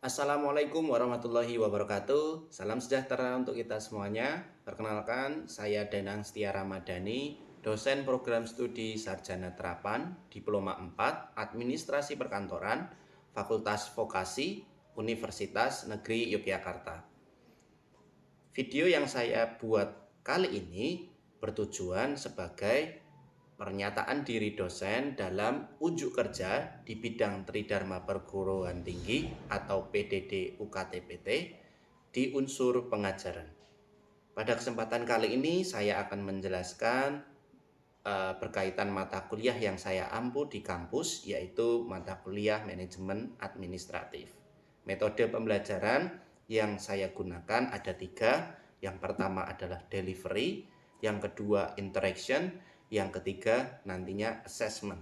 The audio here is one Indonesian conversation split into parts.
Assalamualaikum warahmatullahi wabarakatuh. Salam sejahtera untuk kita semuanya. Perkenalkan, saya Danang Setia Ramadhani, dosen program studi Sarjana Terapan, Diploma 4, Administrasi Perkantoran, Fakultas Vokasi, Universitas Negeri Yogyakarta. Video yang saya buat kali ini bertujuan sebagai pernyataan diri dosen dalam unjuk kerja di bidang Tridharma Perguruan Tinggi atau PDD UKT-PT di unsur pengajaran. Pada kesempatan kali ini saya akan menjelaskan berkaitan mata kuliah yang saya ampu di kampus, yaitu mata kuliah manajemen administratif. Metode pembelajaran yang saya gunakan ada 3. Yang pertama adalah delivery, yang kedua interaction, yang ketiga nantinya assessment.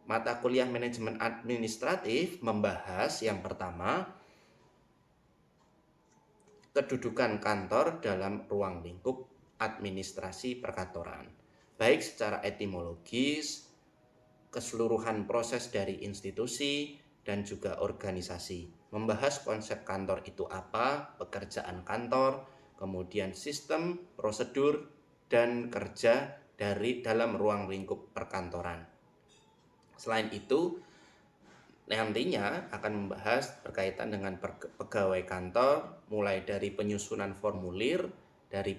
Mata kuliah manajemen administratif membahas yang pertama, kedudukan kantor dalam ruang lingkup administrasi perkantoran, baik secara etimologis, keseluruhan proses dari institusi, dan juga organisasi. Membahas konsep kantor itu apa, pekerjaan kantor, kemudian sistem, prosedur, dan kerja dari dalam ruang lingkup perkantoran. Selain itu, nantinya akan membahas berkaitan dengan pegawai kantor, mulai dari penyusunan formulir, dari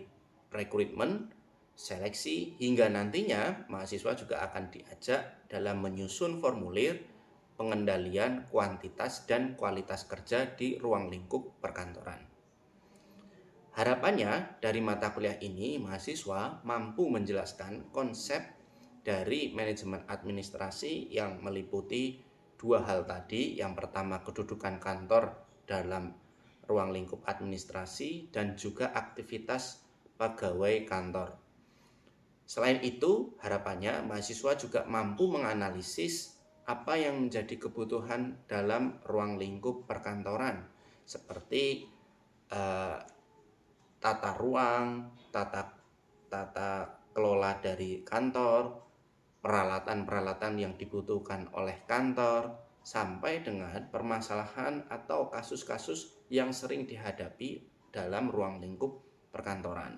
rekrutmen, seleksi, hingga nantinya mahasiswa juga akan diajak dalam menyusun formulir, pengendalian kuantitas dan kualitas kerja di ruang lingkup perkantoran. Harapannya dari mata kuliah ini mahasiswa mampu menjelaskan konsep dari manajemen administrasi yang meliputi 2 hal tadi. Yang pertama, kedudukan kantor dalam ruang lingkup administrasi dan juga aktivitas pegawai kantor. Selain itu, harapannya mahasiswa juga mampu menganalisis apa yang menjadi kebutuhan dalam ruang lingkup perkantoran, seperti tata ruang, tata kelola dari kantor, peralatan-peralatan yang dibutuhkan oleh kantor, sampai dengan permasalahan atau kasus-kasus yang sering dihadapi dalam ruang lingkup perkantoran.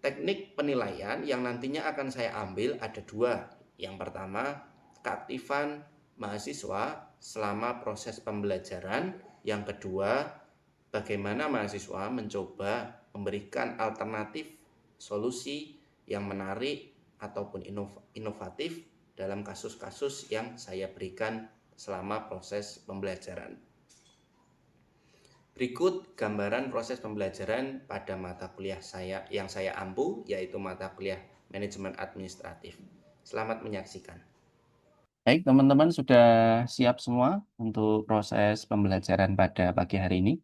Teknik penilaian yang nantinya akan saya ambil ada 2. Yang pertama, keaktifan mahasiswa selama proses pembelajaran. Yang kedua, bagaimana mahasiswa mencoba memberikan alternatif solusi yang menarik ataupun inovatif dalam kasus-kasus yang saya berikan selama proses pembelajaran. Berikut gambaran proses pembelajaran pada mata kuliah yang saya ampu, yaitu mata kuliah manajemen administratif. Selamat menyaksikan. Baik, teman-teman sudah siap semua untuk proses pembelajaran pada pagi hari ini?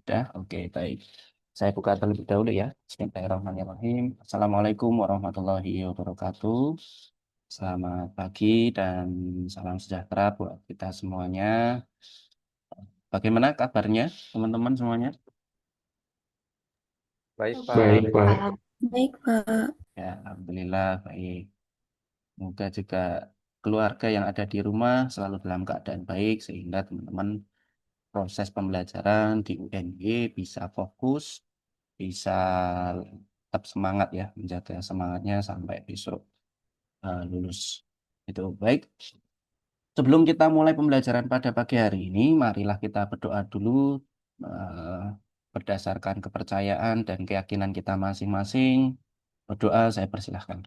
Sudah? Oke, baik. Saya buka terlebih dahulu ya. Bismillahirrahmanirrahim. Assalamualaikum warahmatullahi wabarakatuh. Selamat pagi dan salam sejahtera buat kita semuanya. Bagaimana kabarnya, teman-teman semuanya? Baik, Baik, Pak. Pak. Baik, Pak. Ya, alhamdulillah baik. Semoga juga keluarga yang ada di rumah selalu dalam keadaan baik sehingga teman-teman proses pembelajaran di UNY bisa fokus, bisa tetap semangat ya, menjaga semangatnya sampai besok lulus. Itu baik. Sebelum kita mulai pembelajaran pada pagi hari ini, marilah kita berdoa dulu eh, berdasarkan kepercayaan dan keyakinan kita masing-masing. Berdoa, saya persilahkan.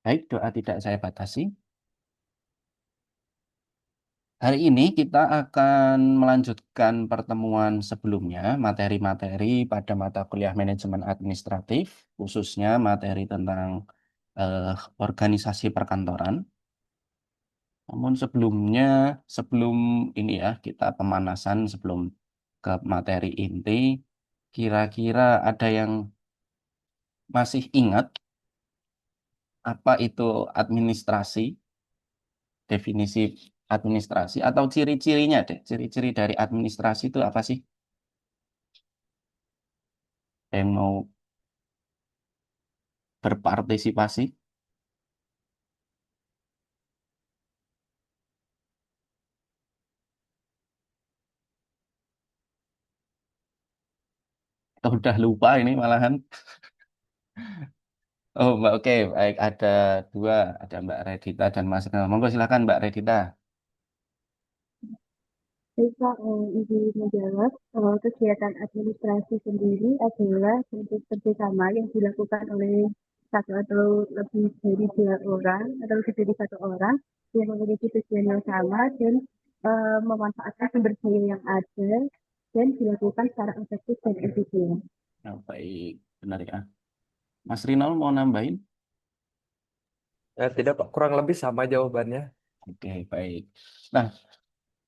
Baik, doa tidak saya batasi. Hari ini kita akan melanjutkan pertemuan sebelumnya, materi-materi pada mata kuliah manajemen administratif, khususnya materi tentang organisasi perkantoran. Namun sebelum ini ya, kita pemanasan sebelum ke materi inti, kira-kira ada yang masih ingat apa itu administrasi, definisi administrasi, atau ciri-cirinya deh, ciri-ciri dari administrasi itu apa sih? Yang mau berpartisipasi? Atau udah lupa ini malahan? Oh, Mbak, oke, baik. Ada dua, ada Mbak Redita dan Mas Renal. Monggo silakan Mbak Redita. Bisa Ibu menjawab, kegiatan administrasi sendiri adalah bentuk kerjasama yang dilakukan oleh satu atau lebih dari dua orang atau lebih dari satu orang yang memiliki tujuan yang sama dan memanfaatkan sumber daya yang ada dan dilakukan secara efektif dan efisien. Nah, baik, benar ya. Mas Rinal mau nambahin? Tidak, Pak. Kurang lebih sama jawabannya. Oke, baik. Nah,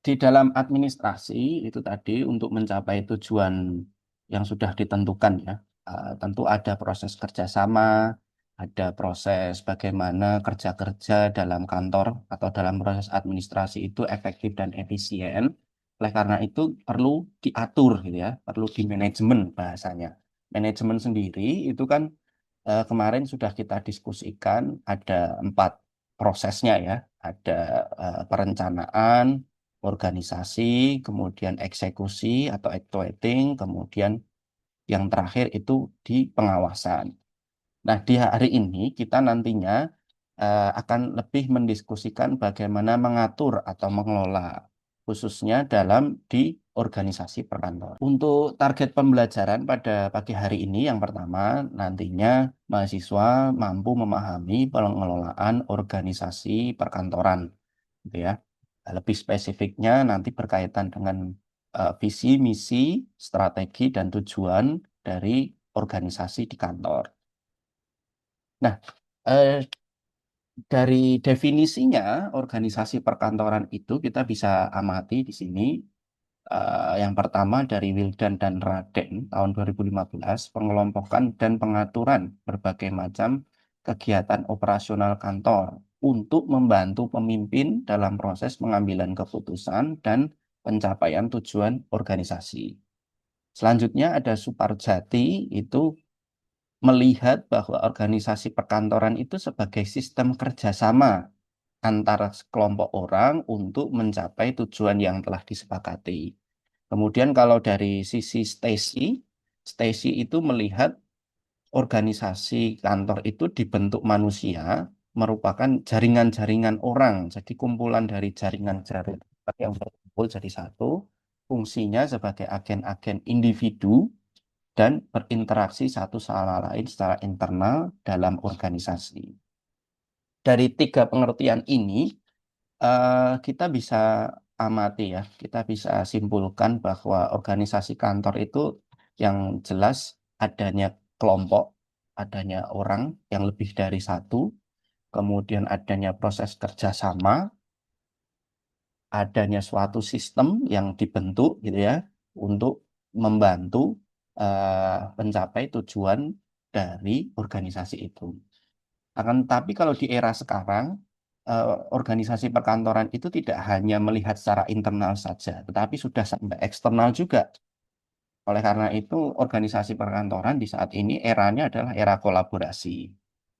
di dalam administrasi itu tadi untuk mencapai tujuan yang sudah ditentukan ya, tentu ada proses kerjasama, ada proses bagaimana kerja-kerja dalam kantor atau dalam proses administrasi itu efektif dan efisien. Oleh karena itu perlu diatur gitu ya, perlu di manajemen bahasanya. Manajemen sendiri itu kan kemarin sudah kita diskusikan ada 4 prosesnya ya, ada perencanaan, organisasi, kemudian eksekusi atau actuating, kemudian yang terakhir itu di pengawasan. Nah, di hari ini kita nantinya akan lebih mendiskusikan bagaimana mengatur atau mengelola, khususnya dalam di organisasi perkantoran. Untuk target pembelajaran pada pagi hari ini, yang pertama, nantinya mahasiswa mampu memahami pengelolaan organisasi perkantoran, gitu ya. Lebih spesifiknya nanti berkaitan dengan visi, misi, strategi, dan tujuan dari organisasi di kantor. Nah, eh, dari definisinya organisasi perkantoran itu kita bisa amati di sini. Yang pertama dari Wildan dan Raden tahun 2015, pengelompokan dan pengaturan berbagai macam kegiatan operasional kantor untuk membantu pemimpin dalam proses pengambilan keputusan dan pencapaian tujuan organisasi. Selanjutnya ada Suparjati, itu melihat bahwa organisasi perkantoran itu sebagai sistem kerjasama antara sekelompok orang untuk mencapai tujuan yang telah disepakati. Kemudian kalau dari sisi Stacy, Stacy itu melihat organisasi kantor itu dibentuk manusia, merupakan jaringan-jaringan orang, jadi kumpulan dari jaringan-jaringan yang berkumpul jadi satu, fungsinya sebagai agen-agen individu dan berinteraksi satu sama lain secara internal dalam organisasi. Dari 3 pengertian ini, kita bisa amati ya, kita bisa simpulkan bahwa organisasi kantor itu yang jelas adanya kelompok, adanya orang yang lebih dari satu, kemudian adanya proses kerjasama, adanya suatu sistem yang dibentuk gitu ya untuk membantu mencapai tujuan dari organisasi itu. Akan tetapi kalau di era sekarang, organisasi perkantoran itu tidak hanya melihat secara internal saja, tetapi sudah sampai eksternal juga. Oleh karena itu, organisasi perkantoran di saat ini eranya adalah era kolaborasi.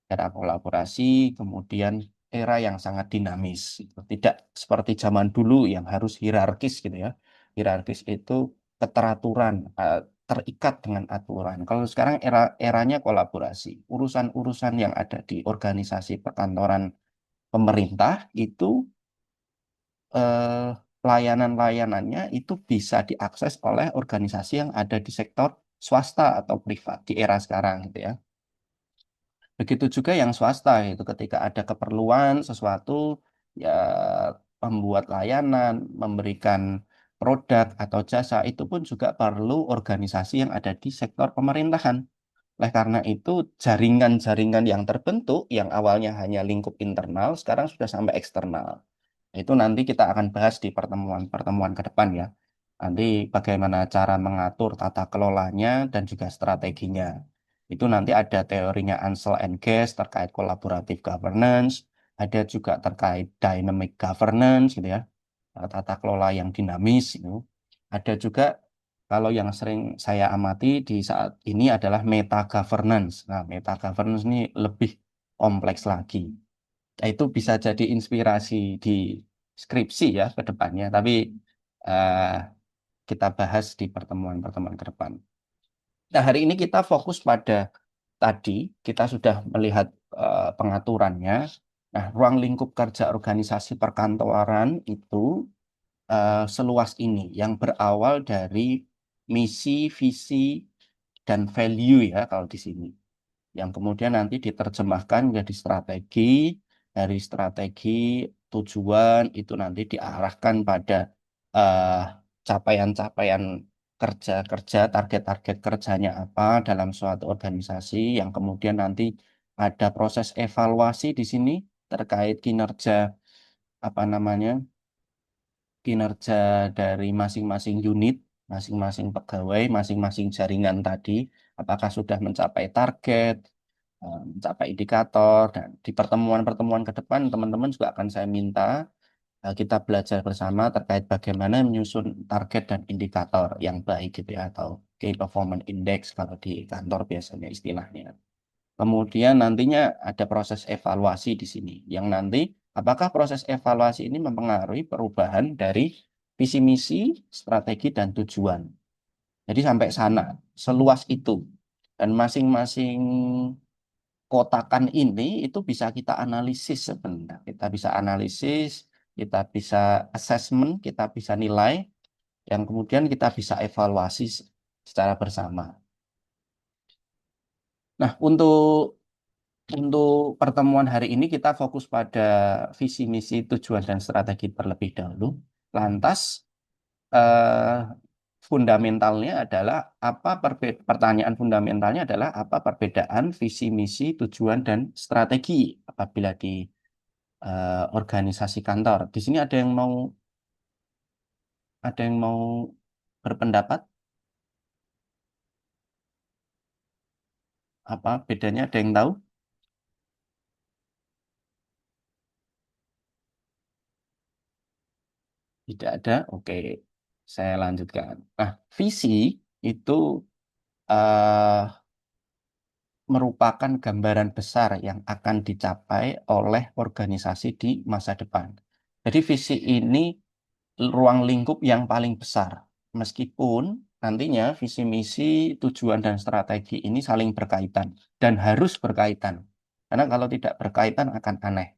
Era kolaborasi, kemudian era yang sangat dinamis. Gitu. Tidak seperti zaman dulu yang harus hierarkis gitu ya. Hierarkis itu keteraturan, terikat dengan aturan. Kalau sekarang eranya kolaborasi. Urusan-urusan yang ada di organisasi perkantoran pemerintah itu layanan-layanannya itu bisa diakses oleh organisasi yang ada di sektor swasta atau privat di era sekarang gitu ya. Begitu juga yang swasta itu ketika ada keperluan sesuatu ya membuat layanan, memberikan produk atau jasa itu pun juga perlu organisasi yang ada di sektor pemerintahan. Oleh karena itu, jaringan-jaringan yang terbentuk yang awalnya hanya lingkup internal sekarang sudah sampai eksternal. Itu nanti kita akan bahas di pertemuan-pertemuan ke depan ya. Nanti bagaimana cara mengatur tata kelolanya dan juga strateginya. Itu nanti ada teorinya Ansel and Guest terkait collaborative governance, ada juga terkait dynamic governance gitu ya, tata kelola yang dinamis itu. Ada juga kalau yang sering saya amati di saat ini adalah meta governance. Nah, meta governance ini lebih kompleks lagi. Nah, itu bisa jadi inspirasi di skripsi ya ke depannya, tapi eh, kita bahas di pertemuan-pertemuan ke depan. Nah, hari ini kita fokus pada tadi, kita sudah melihat pengaturannya. Nah, ruang lingkup kerja organisasi perkantoran itu seluas ini, yang berawal dari misi, visi, dan value ya kalau di sini. Yang kemudian nanti diterjemahkan menjadi strategi, dari strategi tujuan itu nanti diarahkan pada eh, capaian-capaian kerja-kerja, target-target kerjanya apa dalam suatu organisasi, yang kemudian nanti ada proses evaluasi di sini terkait kinerja apa namanya kinerja dari masing-masing unit, masing-masing pegawai, masing-masing jaringan tadi, apakah sudah mencapai target, mencapai indikator, dan di pertemuan-pertemuan ke depan teman-teman juga akan saya minta kita belajar bersama terkait bagaimana menyusun target dan indikator yang baik gitu ya, atau Key Performance Index kalau di kantor biasanya istilahnya. Kemudian nantinya ada proses evaluasi di sini, yang nanti apakah proses evaluasi ini mempengaruhi perubahan dari visi misi, strategi, dan tujuan. Jadi sampai sana, seluas itu. Dan masing-masing kotakan ini itu bisa kita analisis sebenarnya. Kita bisa analisis, kita bisa assessment, kita bisa nilai, yang kemudian kita bisa evaluasi secara bersama. Nah, untuk pertemuan hari ini kita fokus pada visi, misi, tujuan, dan strategi terlebih dahulu. Lantas, eh, fundamentalnya adalah pertanyaan fundamentalnya adalah apa perbedaan visi, misi, tujuan, dan strategi apabila di organisasi kantor. Di sini ada yang mau berpendapat apa bedanya? Ada yang tahu? Tidak ada. Oke, saya lanjutkan. Nah, visi itu eh, merupakan gambaran besar yang akan dicapai oleh organisasi di masa depan. Jadi visi ini ruang lingkup yang paling besar. Meskipun nantinya visi misi, tujuan, dan strategi ini saling berkaitan dan harus berkaitan. Karena kalau tidak berkaitan akan aneh.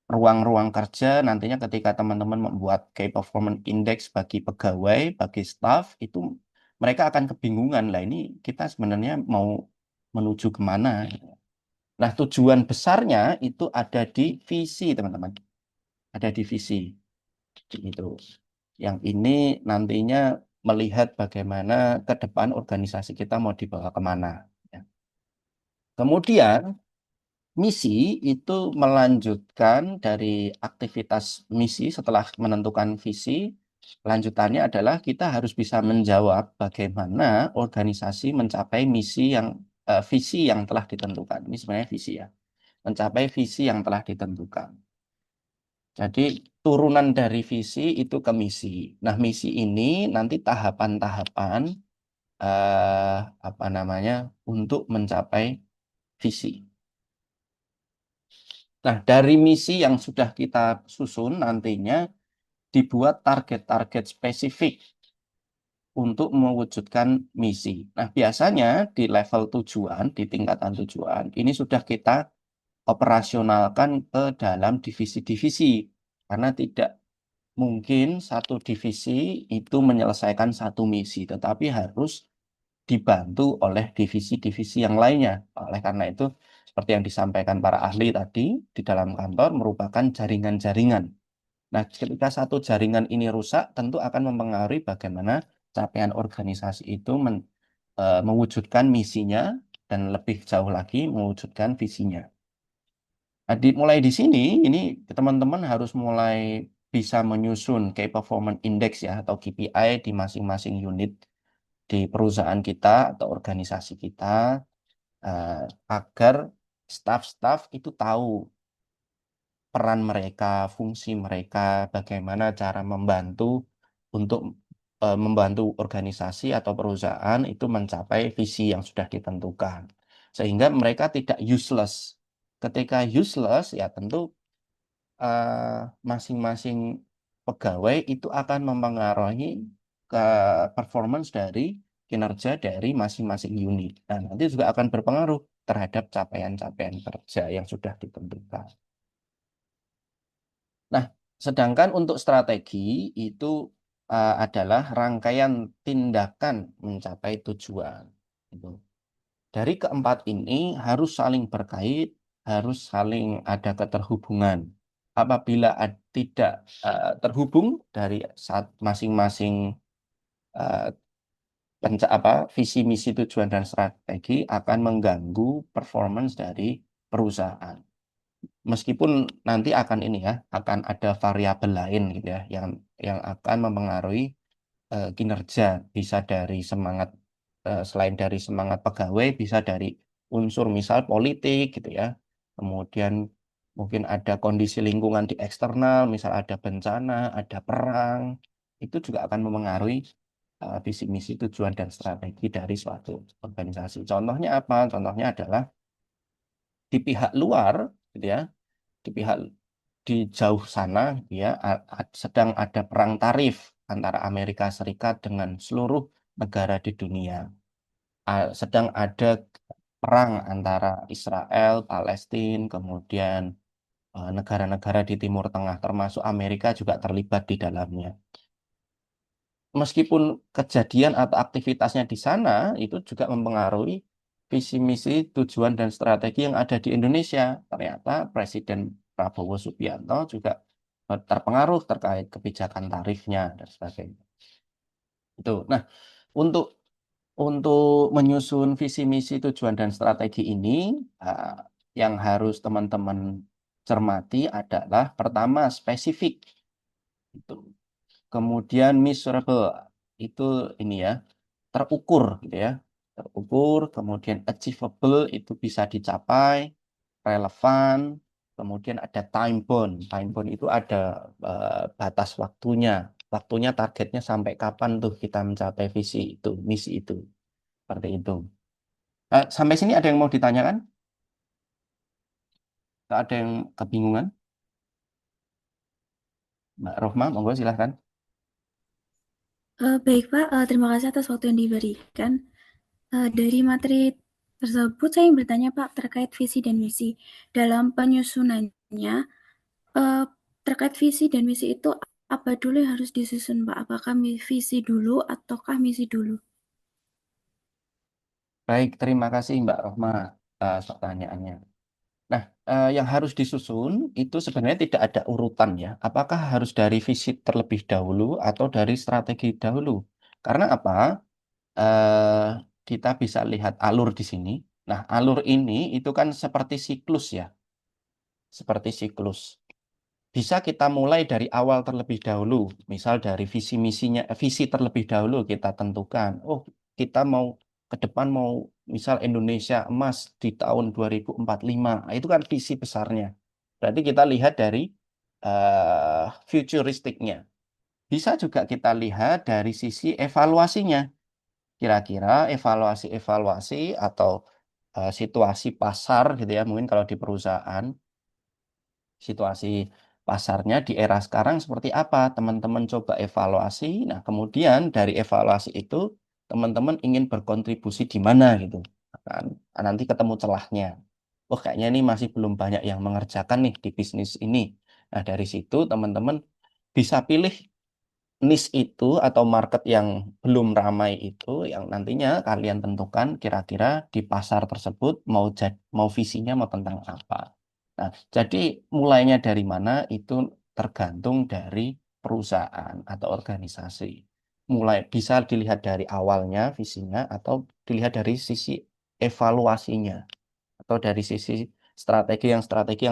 Ruang-ruang kerja nantinya ketika teman-teman membuat Key Performance Index bagi pegawai, bagi staff, itu mereka akan kebingungan. Lah ini kita sebenarnya mau menuju kemana? Nah, tujuan besarnya itu ada di visi, teman-teman. Ada di visi. Itu. Yang ini nantinya melihat bagaimana ke depan organisasi kita mau dibawa kemana. Ya. Kemudian, misi itu melanjutkan dari aktivitas misi setelah menentukan visi. Lanjutannya adalah kita harus bisa menjawab bagaimana organisasi mencapai visi yang telah ditentukan. Ini sebenarnya visi ya. Mencapai visi yang telah ditentukan. Jadi turunan dari visi itu ke misi. Nah, misi ini nanti tahapan-tahapan apa namanya untuk mencapai visi. Nah, dari misi yang sudah kita susun nantinya dibuat target-target spesifik untuk mewujudkan misi. Nah, biasanya di level tujuan, di tingkatan tujuan, ini sudah kita operasionalkan ke dalam divisi-divisi. Karena tidak mungkin satu divisi itu menyelesaikan satu misi, tetapi harus dibantu oleh divisi-divisi yang lainnya. Oleh karena itu, seperti yang disampaikan para ahli tadi, di dalam kantor merupakan jaringan-jaringan. Nah, ketika satu jaringan ini rusak, tentu akan mempengaruhi bagaimana capaian organisasi itu mewujudkan misinya dan lebih jauh lagi mewujudkan visinya. Nah, mulai di sini, ini teman-teman harus mulai bisa menyusun Key Performance Index ya, atau KPI di masing-masing unit di perusahaan kita atau organisasi kita, eh, agar staf-staf itu tahu peran mereka, fungsi mereka, bagaimana cara membantu untuk membantu organisasi atau perusahaan itu mencapai visi yang sudah ditentukan. Sehingga mereka tidak useless. Ketika useless, ya tentu masing-masing pegawai itu akan mempengaruhi ke performance dari kinerja dari masing-masing unit. Dan nanti juga akan berpengaruh terhadap capaian-capaian kerja yang sudah ditentukan. Nah, sedangkan untuk strategi itu adalah rangkaian tindakan mencapai tujuan. Gitu. Dari keempat ini harus saling berkait, harus saling ada keterhubungan. Apabila tidak terhubung dari masing-masing uh, visi misi tujuan dan strategi akan mengganggu performance dari perusahaan. Meskipun nanti akan ini ya, akan ada variabel lain gitu ya, yang akan mempengaruhi kinerja, bisa dari semangat selain dari semangat pegawai, bisa dari unsur misal politik gitu ya. Kemudian mungkin ada kondisi lingkungan di eksternal, misal ada bencana, ada perang, itu juga akan mempengaruhi visi misi tujuan dan strategi dari suatu organisasi. Contohnya apa? Contohnya adalah di pihak luar gitu ya, di pihak di jauh sana gitu ya sedang ada perang tarif antara Amerika Serikat dengan seluruh negara di dunia. Sedang ada perang antara Israel, Palestina, kemudian negara-negara di Timur Tengah, termasuk Amerika juga terlibat di dalamnya. Meskipun kejadian atau aktivitasnya di sana itu juga mempengaruhi visi misi tujuan dan strategi yang ada di Indonesia. Ternyata Presiden Prabowo Subianto juga terpengaruh terkait kebijakan tarifnya dan sebagainya. Itu. Nah, untuk menyusun visi misi tujuan dan strategi ini yang harus teman-teman cermati adalah pertama spesifik. Itu. Kemudian measurable itu ini ya, terukur gitu ya. Terukur, kemudian achievable itu bisa dicapai, relevan, kemudian ada time bound. Time bound itu ada batas waktunya. Waktunya targetnya sampai kapan tuh kita mencapai visi itu, misi itu. Seperti itu. Sampai sini ada yang mau ditanyakan? Ada yang kebingungan? Mbak Rohma, monggo silahkan. Baik Pak, terima kasih atas waktu yang diberikan. Dari materi tersebut saya ingin bertanya Pak terkait visi dan misi. Dalam penyusunannya, terkait visi dan misi itu apa dulu yang harus disusun Pak? Apakah visi dulu ataukah misi dulu? Baik, terima kasih Mbak Rohma pertanyaannya. Nah, yang harus disusun itu sebenarnya tidak ada urutan ya. Apakah harus dari visi terlebih dahulu atau dari strategi dahulu? Karena apa? Eh, kita bisa lihat alur di sini. Nah, alur ini itu kan seperti siklus ya, seperti siklus. Bisa kita mulai dari awal terlebih dahulu, misal dari visi misinya, visi terlebih dahulu kita tentukan. Oh, kita mau ke depan mau misal Indonesia emas di tahun 2045. Nah, itu kan visi besarnya. Berarti kita lihat dari futuristiknya. Bisa juga kita lihat dari sisi evaluasinya. Kira-kira evaluasi-evaluasi atau situasi pasar gitu ya, mungkin kalau di perusahaan situasi pasarnya di era sekarang seperti apa? Teman-teman coba evaluasi. Nah, kemudian dari evaluasi itu teman-teman ingin berkontribusi di mana gitu. Kan nanti ketemu celahnya. Oh, kayaknya ini masih belum banyak yang mengerjakan nih di bisnis ini. Nah, dari situ teman-teman bisa pilih niche itu atau market yang belum ramai itu yang nantinya kalian tentukan kira-kira di pasar tersebut mau visinya mau tentang apa. Nah, jadi mulainya dari mana itu tergantung dari perusahaan atau organisasi. Mulai bisa dilihat dari awalnya visinya atau dilihat dari sisi evaluasinya atau dari sisi strategi yang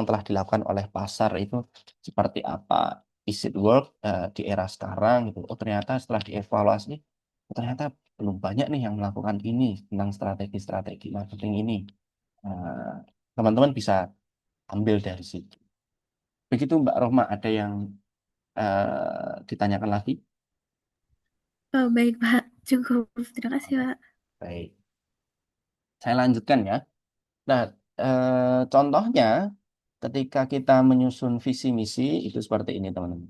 telah dilakukan oleh pasar itu seperti apa. Is it work di era sekarang gitu. Oh, ternyata setelah dievaluasi ternyata belum banyak nih yang melakukan ini tentang strategi-strategi marketing ini. Eh, Teman-teman bisa ambil dari situ. Begitu Mbak Rohma, ada yang ditanyakan lagi? Oh, baik, Pak. Cukup. Terima kasih, Pak. Baik, saya lanjutkan ya. Nah, contohnya ketika kita menyusun visi misi itu seperti ini, teman-teman.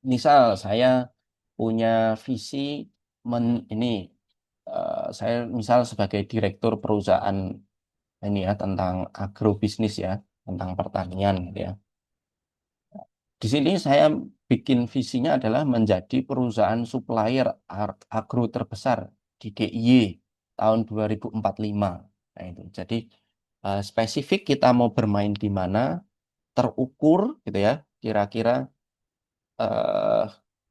Misal saya punya visi ini, saya misal sebagai direktur perusahaan ini ya tentang agrobisnis ya, tentang pertanian gitu ya. Di sini saya bikin visinya adalah menjadi perusahaan supplier agro terbesar di DIY tahun 2045. Nah, itu. Jadi spesifik kita mau bermain di mana, terukur gitu ya, kira-kira eh,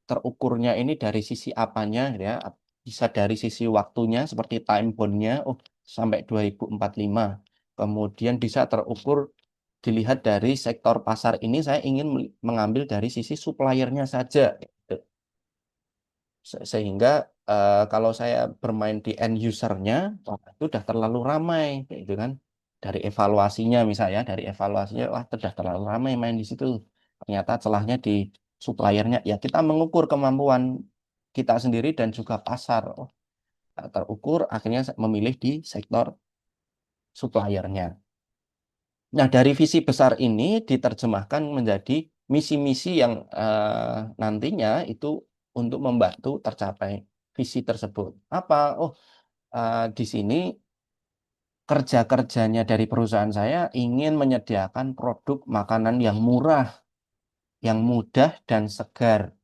terukurnya ini dari sisi apanya gitu ya. Bisa dari sisi waktunya seperti time bound-nya sampai 2045. Kemudian bisa terukur dilihat dari sektor pasar ini saya ingin mengambil dari sisi suppliernya saja gitu. Sehingga kalau saya bermain di end usernya wah, itu udah terlalu ramai gitu kan. Dari evaluasinya misalnya dari evaluasinya wah sudah terlalu ramai main di situ, ternyata celahnya di suppliernya. Ya kita mengukur kemampuan kita sendiri dan juga pasar. Terukur akhirnya memilih di sektor suppliernya. Nah, dari visi besar ini diterjemahkan menjadi misi-misi yang nantinya itu untuk membantu tercapai visi tersebut. Apa? Di sini kerja-kerjanya dari perusahaan saya ingin menyediakan produk makanan yang murah, yang mudah dan segar,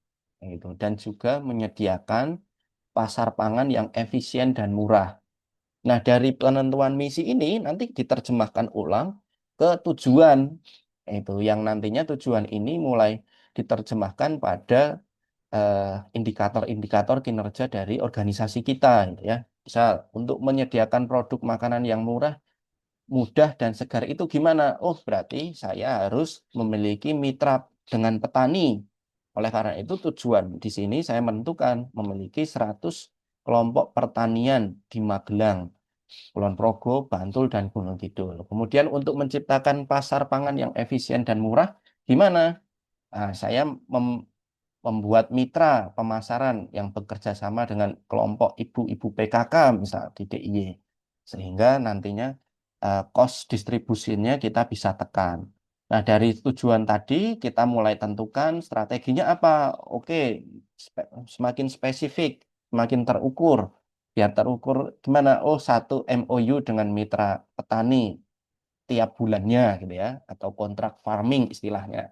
gitu. Dan juga menyediakan pasar pangan yang efisien dan murah. Nah, dari penentuan misi ini nanti diterjemahkan ulang ke tujuan. Itu yang nantinya tujuan ini mulai diterjemahkan pada indikator-indikator kinerja dari organisasi kita, gitu ya. Misal untuk menyediakan produk makanan yang murah, mudah dan segar itu gimana? Oh, berarti saya harus memiliki mitra dengan petani. Oleh karena itu tujuan di sini saya menentukan memiliki 100 kelompok pertanian di Magelang, Kulon Progo, Bantul, dan Gunung Kidul. Kemudian untuk menciptakan pasar pangan yang efisien dan murah, gimana? Saya membuat mitra pemasaran yang bekerja sama dengan kelompok ibu-ibu PKK, misal di DIY. Sehingga nantinya cost distribusinya kita bisa tekan. Nah, dari tujuan tadi kita mulai tentukan strateginya apa. Oke, semakin spesifik, semakin terukur. Biar terukur gimana? Oh, satu MOU dengan mitra petani tiap bulannya gitu ya, atau kontrak farming istilahnya.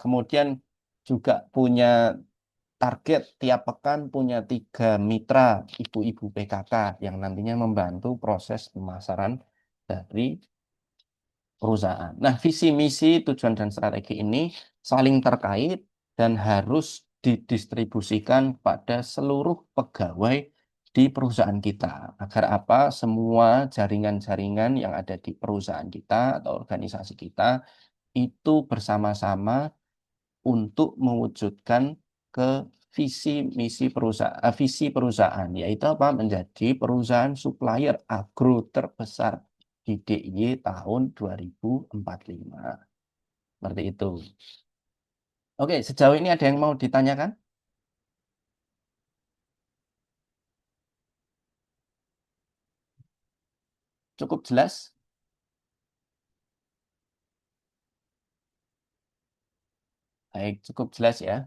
Kemudian juga punya target tiap pekan punya 3 mitra ibu-ibu PKK yang nantinya membantu proses pemasaran dari perusahaan. Nah, visi misi, tujuan dan strategi ini saling terkait dan harus didistribusikan pada seluruh pegawai di perusahaan kita. Agar apa? Semua jaringan-jaringan yang ada di perusahaan kita atau organisasi kita itu bersama-sama untuk mewujudkan ke visi misi perusahaan, visi perusahaan yaitu apa? Menjadi perusahaan supplier agro terbesar di DIY tahun 2045. Seperti itu. Oke, sejauh ini ada yang mau ditanyakan? Cukup jelas? Baik, cukup jelas ya.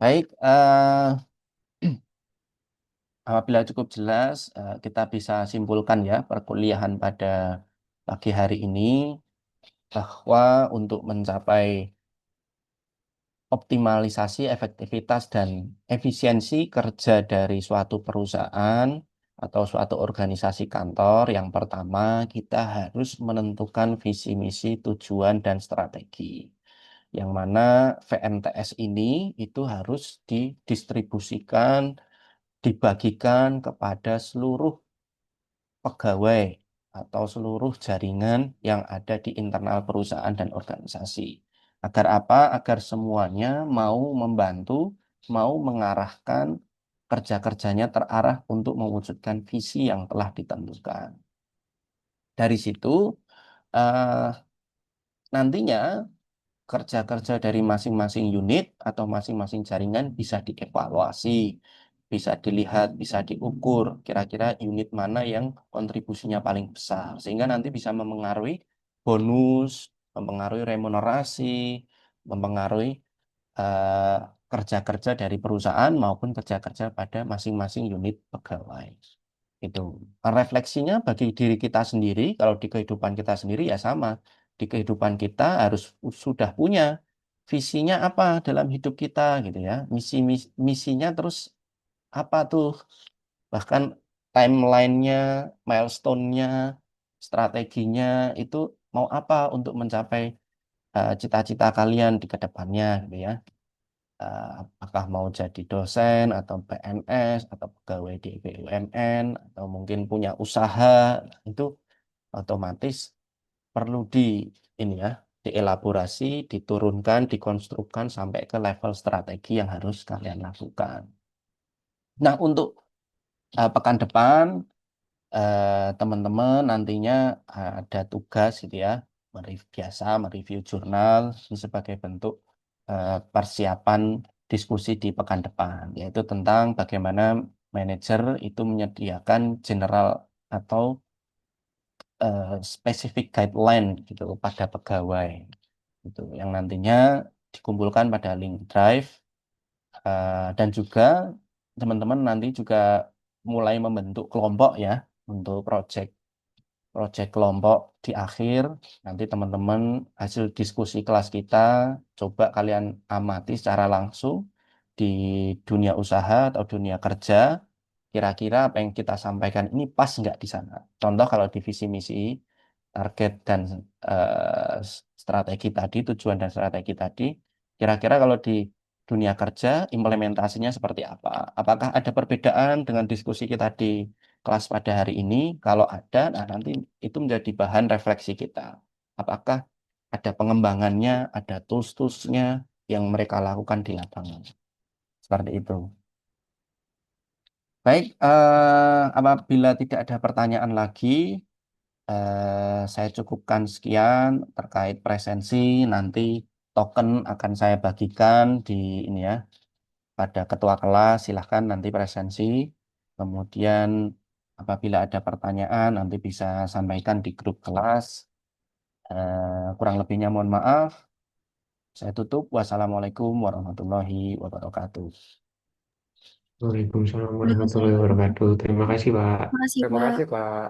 Baik, apabila cukup jelas, kita bisa simpulkan ya perkuliahan pada pagi hari ini bahwa untuk mencapai optimalisasi efektivitas dan efisiensi kerja dari suatu perusahaan atau suatu organisasi kantor, yang pertama kita harus menentukan visi misi, tujuan, dan strategi. Yang mana VMTS ini itu harus didistribusikan, dibagikan kepada seluruh pegawai atau seluruh jaringan yang ada di internal perusahaan dan organisasi. Agar apa? Agar semuanya mau membantu, mau mengarahkan kerja-kerjanya terarah untuk mewujudkan visi yang telah ditentukan. Dari situ, eh, nantinya kerja-kerja dari masing-masing unit atau masing-masing jaringan bisa dievaluasi, bisa dilihat, bisa diukur kira-kira unit mana yang kontribusinya paling besar, sehingga nanti bisa memengaruhi bonus, mempengaruhi remunerasi, mempengaruhi eh, kerja-kerja dari perusahaan maupun kerja-kerja pada masing-masing unit pegawai. Itu refleksinya bagi diri kita sendiri, kalau di kehidupan kita sendiri ya sama. Di kehidupan kita harus sudah punya visinya apa dalam hidup kita gitu ya. Misinya terus apa tuh? Bahkan timeline-nya, milestone-nya, strateginya itu mau apa untuk mencapai cita-cita kalian di kedepannya gitu ya. Apakah mau jadi dosen atau PNS atau pegawai di BUMN atau mungkin punya usaha, itu otomatis perlu ini ya, dielaborasi, diturunkan, dikonstruksikan sampai ke level strategi yang harus kalian lakukan. Nah, untuk pekan depan teman-teman nantinya ada tugas gitu ya, biasa mereview jurnal ini sebagai bentuk persiapan diskusi di pekan depan, yaitu tentang bagaimana manajer itu menyediakan general atau spesifik guideline gitu pada pegawai, gitu, yang nantinya dikumpulkan pada link drive, dan juga teman-teman nanti juga mulai membentuk kelompok ya untuk project kelompok di akhir. Nanti teman-teman hasil diskusi kelas kita coba kalian amati secara langsung di dunia usaha atau dunia kerja. Kira-kira apa yang kita sampaikan ini pas nggak di sana. Contoh kalau di visi misi, target dan strategi tadi, tujuan dan strategi tadi, kira-kira kalau di dunia kerja implementasinya seperti apa? Apakah ada perbedaan dengan diskusi kita di kelas pada hari ini? Kalau ada, nah nanti itu menjadi bahan refleksi kita. Apakah ada pengembangannya, ada tools-toolsnya yang mereka lakukan di lapangan. Seperti itu. Baik, apabila tidak ada pertanyaan lagi, saya cukupkan sekian terkait presensi. Nanti token akan saya bagikan di ini ya, pada ketua kelas. Silahkan nanti presensi. Kemudian apabila ada pertanyaan nanti bisa sampaikan di grup kelas. Kurang lebihnya mohon maaf. Saya tutup. Wassalamualaikum warahmatullahi wabarakatuh. Waalaikumsalam warahmatullahi wabarakatuh. Terima kasih, Pak. Terima kasih, Terima Pak. kasih, Pak.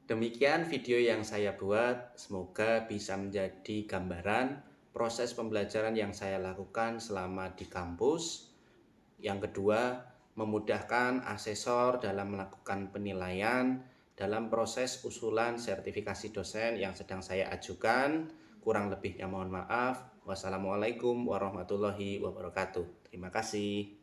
Demikian video yang saya buat, semoga bisa menjadi gambaran proses pembelajaran yang saya lakukan selama di kampus. Yang kedua, memudahkan asesor dalam melakukan penilaian dalam proses usulan sertifikasi dosen yang sedang saya ajukan. Kurang lebihnya mohon maaf. Wassalamualaikum warahmatullahi wabarakatuh. Terima kasih.